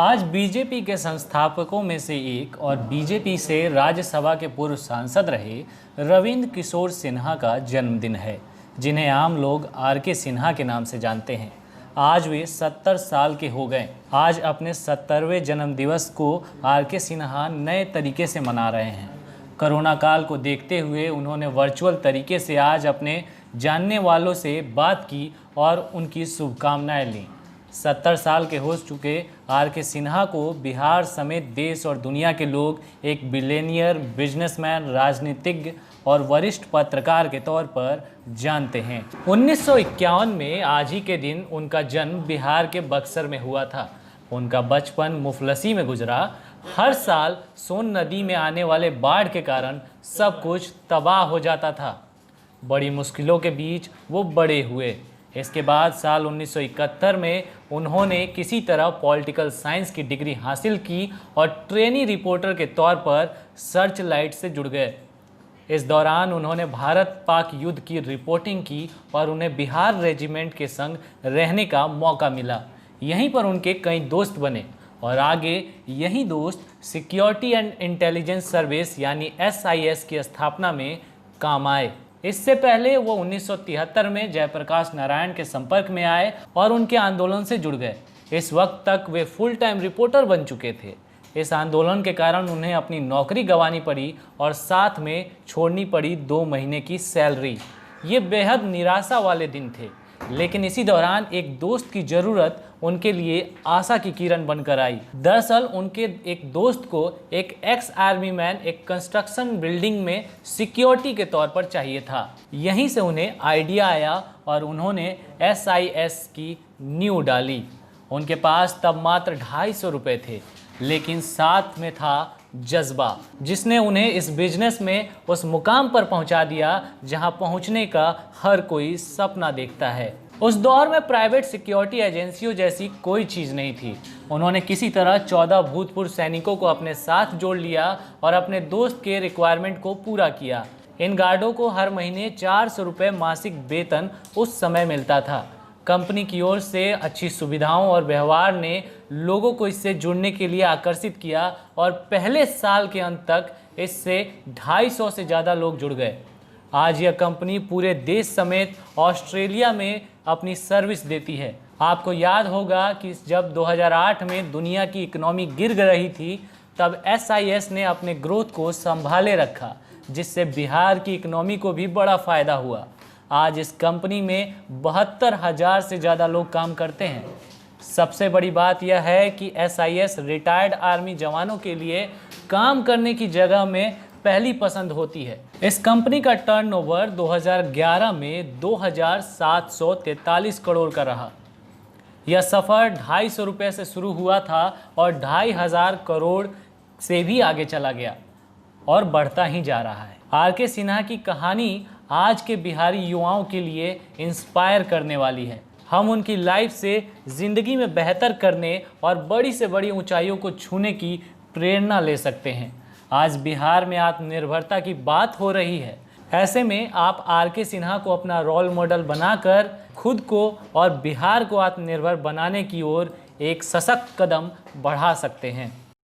आज बीजेपी के संस्थापकों में से एक और बीजेपी से राज्यसभा के पूर्व सांसद रहे रविंद्र किशोर सिन्हा का जन्मदिन है, जिन्हें आम लोग आर.के. सिन्हा के नाम से जानते हैं। आज वे 70 साल के हो गए। आज अपने 70वें जन्मदिवस को आर.के. सिन्हा नए तरीके से मना रहे हैं। कोरोना काल को देखते हुए उन्होंने वर्चुअल तरीके से आज अपने जानने वालों से बात की और उनकी शुभकामनाएं लीं। 70 साल के हो चुके आर.के. सिन्हा को बिहार समेत देश और दुनिया के लोग एक बिलियनियर, बिजनेसमैन, राजनीतिज्ञ और वरिष्ठ पत्रकार के तौर पर जानते हैं। 1951 में आज ही के दिन उनका जन्म बिहार के बक्सर में हुआ था। उनका बचपन मुफलसी में गुजरा। हर साल सोन नदी में आने वाले बाढ़ के कारण सब कुछ तबाह हो जाता था। बड़ी मुश्किलों के बीच वो बड़े हुए। इसके बाद साल 1971 में उन्होंने किसी तरह पॉलिटिकल साइंस की डिग्री हासिल की और ट्रेनी रिपोर्टर के तौर पर सर्च लाइट से जुड़ गए। इस दौरान उन्होंने भारत पाक युद्ध की रिपोर्टिंग की और उन्हें बिहार रेजिमेंट के संग रहने का मौका मिला। यहीं पर उनके कई दोस्त बने और आगे यही दोस्त सिक्योरिटी एंड इंटेलिजेंस सर्विस यानी SIS की स्थापना में काम आए। इससे पहले वो 1973 में जयप्रकाश नारायण के संपर्क में आए और उनके आंदोलन से जुड़ गए। इस वक्त तक वे फुल टाइम रिपोर्टर बन चुके थे। इस आंदोलन के कारण उन्हें अपनी नौकरी गंवानी पड़ी और साथ में छोड़नी पड़ी 2 महीने की सैलरी। ये बेहद निराशा वाले दिन थे, लेकिन इसी दौरान एक दोस्त की ज़रूरत उनके लिए आशा की किरण बनकर आई। दरअसल उनके एक दोस्त को एक एक्स आर्मी मैन एक कंस्ट्रक्शन बिल्डिंग में सिक्योरिटी के तौर पर चाहिए था। यहीं से उन्हें आइडिया आया और उन्होंने SIS की नींव डाली। उनके पास तब मात्र 250 रुपये थे, लेकिन साथ में था जज्बा, जिसने उन्हें इस बिजनेस में उस मुकाम पर पहुंचा दिया जहां पहुंचने का हर कोई सपना देखता है। उस दौर में प्राइवेट सिक्योरिटी एजेंसियों जैसी कोई चीज़ नहीं थी। उन्होंने किसी तरह 14 भूतपूर्व सैनिकों को अपने साथ जोड़ लिया और अपने दोस्त के रिक्वायरमेंट को पूरा किया। इन गार्डों को हर महीने 400 रुपये मासिक वेतन उस समय मिलता था। कंपनी की ओर से अच्छी सुविधाओं और व्यवहार ने लोगों को इससे जुड़ने के लिए आकर्षित किया और पहले साल के अंत तक इससे 250 से ज़्यादा लोग जुड़ गए। आज यह कंपनी पूरे देश समेत ऑस्ट्रेलिया में अपनी सर्विस देती है। आपको याद होगा कि जब 2008 में दुनिया की इकोनॉमी गिर रही थी, तब SIS ने अपने ग्रोथ को संभाले रखा, जिससे बिहार की इकोनॉमी को भी बड़ा फ़ायदा हुआ। आज इस कंपनी में 72,000 से ज़्यादा लोग काम करते हैं। सबसे बड़ी बात यह है कि SIS रिटायर्ड आर्मी जवानों के लिए काम करने की जगह में पहली पसंद होती है। इस कंपनी का टर्नओवर 2011 में 2,743 करोड़ का रहा। यह सफ़र 250 रुपये से शुरू हुआ था और 2,500 करोड़ से भी आगे चला गया और बढ़ता ही जा रहा है। आर.के. सिन्हा की कहानी आज के बिहारी युवाओं के लिए इंस्पायर करने वाली है। हम उनकी लाइफ से ज़िंदगी में बेहतर करने और बड़ी से बड़ी ऊंचाइयों को छूने की प्रेरणा ले सकते हैं। आज बिहार में आत्मनिर्भरता की बात हो रही है। ऐसे में आप आर.के. सिन्हा को अपना रोल मॉडल बनाकर खुद को और बिहार को आत्मनिर्भर बनाने की ओर एक सशक्त कदम बढ़ा सकते हैं।